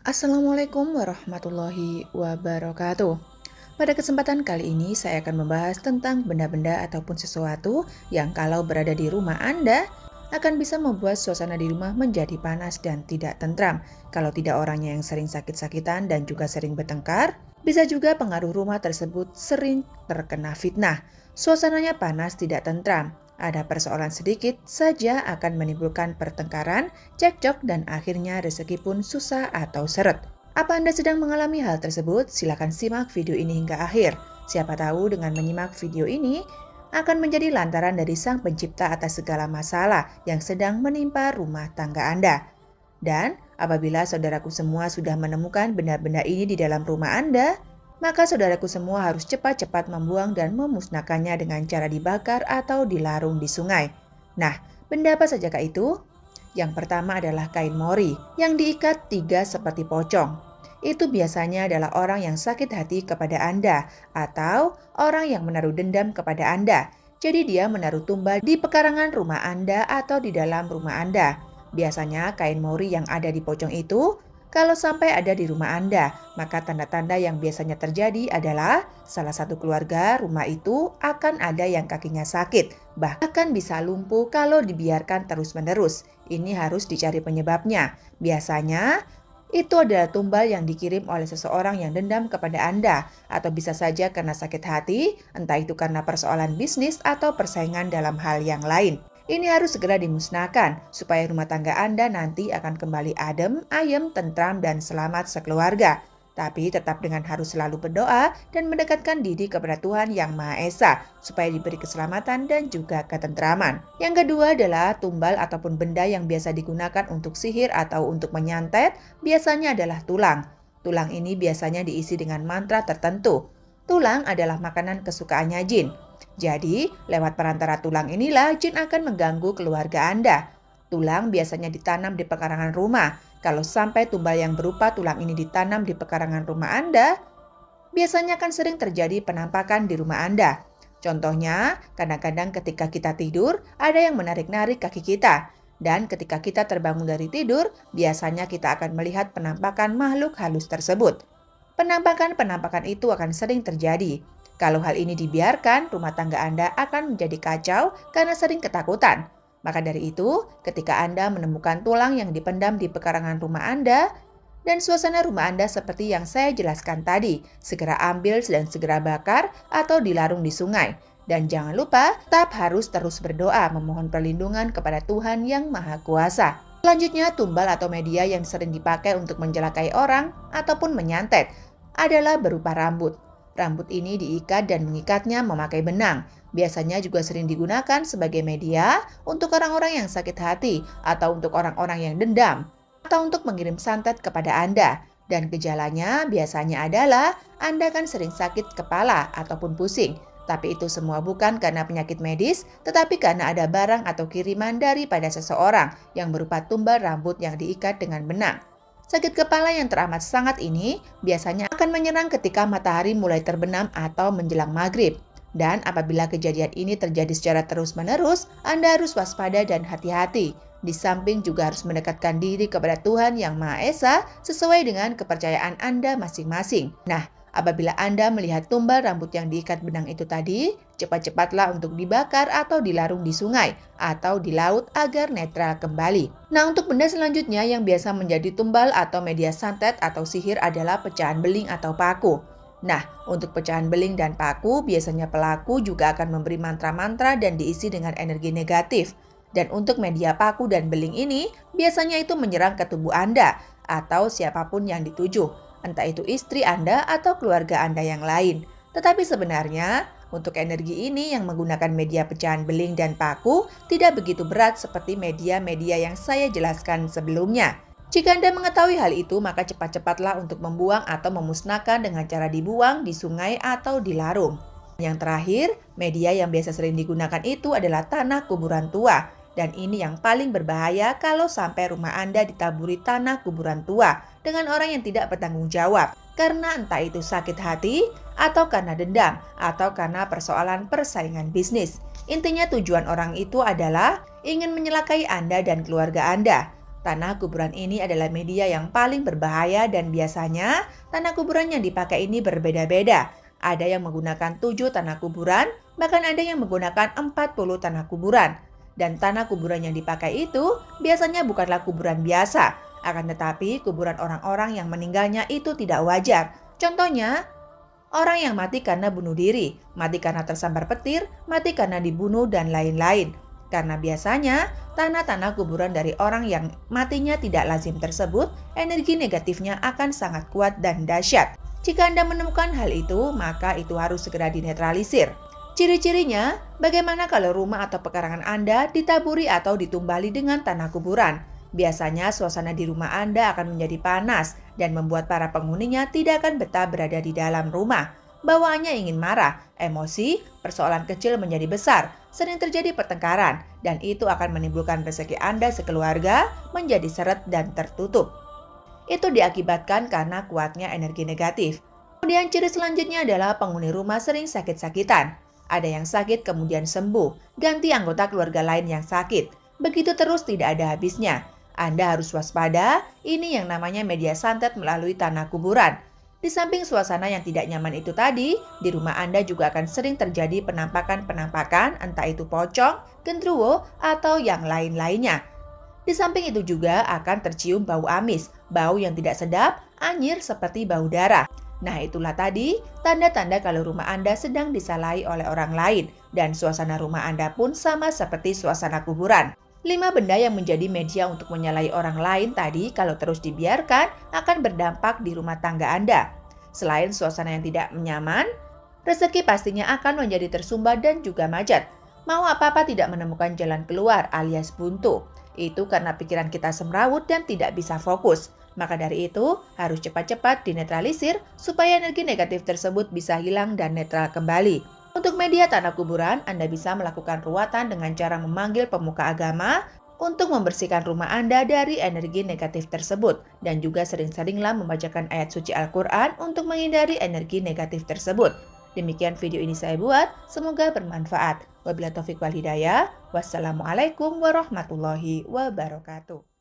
Assalamualaikum warahmatullahi wabarakatuh. Pada kesempatan kali ini saya akan membahas tentang benda-benda ataupun sesuatu yang kalau berada di rumah Anda akan bisa membuat suasana di rumah menjadi panas dan tidak tentram. Kalau tidak orangnya yang sering sakit-sakitan dan juga sering bertengkar, bisa juga pengaruh rumah tersebut sering terkena fitnah. Suasananya panas tidak tentram. Ada persoalan sedikit saja akan menimbulkan pertengkaran, cekcok, dan akhirnya rezeki pun susah atau seret. Apa Anda sedang mengalami hal tersebut? Silakan simak video ini hingga akhir. Siapa tahu dengan menyimak video ini akan menjadi lantaran dari Sang Pencipta atas segala masalah yang sedang menimpa rumah tangga Anda. Dan apabila saudaraku semua sudah menemukan benda-benda ini di dalam rumah Anda, maka saudaraku semua harus cepat-cepat membuang dan memusnahkannya dengan cara dibakar atau dilarung di sungai. Nah, benda apa sajakah itu? Yang pertama adalah kain mori yang diikat tiga seperti pocong. Itu biasanya adalah orang yang sakit hati kepada Anda atau orang yang menaruh dendam kepada Anda. Jadi dia menaruh tumbal di pekarangan rumah Anda atau di dalam rumah Anda. Biasanya kain mori yang ada di pocong itu kalau sampai ada di rumah Anda, maka tanda-tanda yang biasanya terjadi adalah salah satu keluarga rumah itu akan ada yang kakinya sakit, bahkan bisa lumpuh kalau dibiarkan terus-menerus. Ini harus dicari penyebabnya. Biasanya itu adalah tumbal yang dikirim oleh seseorang yang dendam kepada Anda, atau bisa saja karena sakit hati, entah itu karena persoalan bisnis atau persaingan dalam hal yang lain. Ini harus segera dimusnahkan supaya rumah tangga Anda nanti akan kembali adem, ayem, tentram, dan selamat sekeluarga. Tapi tetap dengan harus selalu berdoa dan mendekatkan diri kepada Tuhan Yang Maha Esa supaya diberi keselamatan dan juga ketentraman. Yang kedua adalah tumbal ataupun benda yang biasa digunakan untuk sihir atau untuk menyantet, biasanya adalah tulang. Tulang ini biasanya diisi dengan mantra tertentu. Tulang adalah makanan kesukaannya jin. Jadi, lewat perantara tulang inilah jin akan mengganggu keluarga Anda. Tulang biasanya ditanam di pekarangan rumah. Kalau sampai tumbal yang berupa tulang ini ditanam di pekarangan rumah Anda, biasanya akan sering terjadi penampakan di rumah Anda. Contohnya, kadang-kadang ketika kita tidur, ada yang menarik-narik kaki kita. Dan ketika kita terbangun dari tidur, biasanya kita akan melihat penampakan makhluk halus tersebut. Penampakan-penampakan itu akan sering terjadi. Kalau hal ini dibiarkan, rumah tangga Anda akan menjadi kacau karena sering ketakutan. Maka dari itu, ketika Anda menemukan tulang yang dipendam di pekarangan rumah Anda, dan suasana rumah Anda seperti yang saya jelaskan tadi, segera ambil dan segera bakar atau dilarung di sungai. Dan jangan lupa, tetap harus terus berdoa memohon perlindungan kepada Tuhan Yang Maha Kuasa. Selanjutnya, tumbal atau media yang sering dipakai untuk menjelakai orang ataupun menyantet adalah berupa rambut. Rambut ini diikat dan mengikatnya memakai benang. Biasanya juga sering digunakan sebagai media untuk orang-orang yang sakit hati atau untuk orang-orang yang dendam atau untuk mengirim santet kepada Anda. Dan gejalanya biasanya adalah Anda kan sering sakit kepala ataupun pusing. Tapi itu semua bukan karena penyakit medis, tetapi karena ada barang atau kiriman daripada seseorang yang berupa tumbal rambut yang diikat dengan benang. Sakit kepala yang teramat sangat ini biasanya akan menyerang ketika matahari mulai terbenam atau menjelang maghrib. Dan apabila kejadian ini terjadi secara terus-menerus, Anda harus waspada dan hati-hati. Di samping juga harus mendekatkan diri kepada Tuhan Yang Maha Esa sesuai dengan kepercayaan Anda masing-masing. Nah, apabila Anda melihat tumbal rambut yang diikat benang itu tadi, cepat-cepatlah untuk dibakar atau dilarung di sungai atau di laut agar netral kembali. Nah, untuk benda selanjutnya yang biasa menjadi tumbal atau media santet atau sihir adalah pecahan beling atau paku. Nah, untuk pecahan beling dan paku, biasanya pelaku juga akan memberi mantra-mantra dan diisi dengan energi negatif. Dan untuk media paku dan beling ini, biasanya itu menyerang ke tubuh Anda atau siapapun yang dituju, entah itu istri Anda atau keluarga Anda yang lain. Tetapi sebenarnya, untuk energi ini yang menggunakan media pecahan beling dan paku tidak begitu berat seperti media-media yang saya jelaskan sebelumnya. Jika Anda mengetahui hal itu, maka cepat-cepatlah untuk membuang atau memusnahkan dengan cara dibuang di sungai atau dilarung. Yang terakhir, media yang biasa sering digunakan itu adalah tanah kuburan tua. Dan ini yang paling berbahaya kalau sampai rumah Anda ditaburi tanah kuburan tua dengan orang yang tidak bertanggung jawab. Karena entah itu sakit hati, atau karena dendam, atau karena persoalan persaingan bisnis. Intinya tujuan orang itu adalah ingin menyelakai Anda dan keluarga Anda. Tanah kuburan ini adalah media yang paling berbahaya dan biasanya tanah kuburan yang dipakai ini berbeda-beda. Ada yang menggunakan 7 tanah kuburan, bahkan ada yang menggunakan 40 tanah kuburan. Dan tanah kuburan yang dipakai itu biasanya bukanlah kuburan biasa, akan tetapi kuburan orang-orang yang meninggalnya itu tidak wajar. Contohnya, orang yang mati karena bunuh diri, mati karena tersambar petir, mati karena dibunuh, dan lain-lain. Karena biasanya tanah-tanah kuburan dari orang yang matinya tidak lazim tersebut, energi negatifnya akan sangat kuat dan dahsyat. Jika Anda menemukan hal itu, maka itu harus segera dinetralisir. Ciri-cirinya, bagaimana kalau rumah atau pekarangan Anda ditaburi atau ditumbali dengan tanah kuburan? Biasanya suasana di rumah Anda akan menjadi panas dan membuat para penghuninya tidak akan betah berada di dalam rumah. Bawaannya ingin marah, emosi, persoalan kecil menjadi besar, sering terjadi pertengkaran, dan itu akan menimbulkan rezeki Anda sekeluarga menjadi seret dan tertutup. Itu diakibatkan karena kuatnya energi negatif. Kemudian ciri selanjutnya adalah penghuni rumah sering sakit-sakitan. Ada yang sakit kemudian sembuh, ganti anggota keluarga lain yang sakit. Begitu terus tidak ada habisnya. Anda harus waspada, ini yang namanya media santet melalui tanah kuburan. Di samping suasana yang tidak nyaman itu tadi, di rumah Anda juga akan sering terjadi penampakan-penampakan, entah itu pocong, gendruwo, atau yang lain-lainnya. Di samping itu juga akan tercium bau amis, bau yang tidak sedap, anyir seperti bau darah. Nah, itulah tadi tanda-tanda kalau rumah Anda sedang disalahi oleh orang lain, dan suasana rumah Anda pun sama seperti suasana kuburan. 5 benda yang menjadi media untuk menyalahi orang lain tadi kalau terus dibiarkan akan berdampak di rumah tangga Anda. Selain suasana yang tidak nyaman, rezeki pastinya akan menjadi tersumbat dan juga macet. Mau apa-apa tidak menemukan jalan keluar alias buntu. Itu karena pikiran kita semrawut dan tidak bisa fokus. Maka dari itu, harus cepat-cepat dinetralisir supaya energi negatif tersebut bisa hilang dan netral kembali. Untuk media tanah kuburan, Anda bisa melakukan ruatan dengan cara memanggil pemuka agama untuk membersihkan rumah Anda dari energi negatif tersebut. Dan juga sering-seringlah membacakan ayat suci Al-Quran untuk menghindari energi negatif tersebut. Demikian video ini saya buat, semoga bermanfaat. Wabillahi taufiq wal hidayah. Wassalamualaikum warahmatullahi wabarakatuh.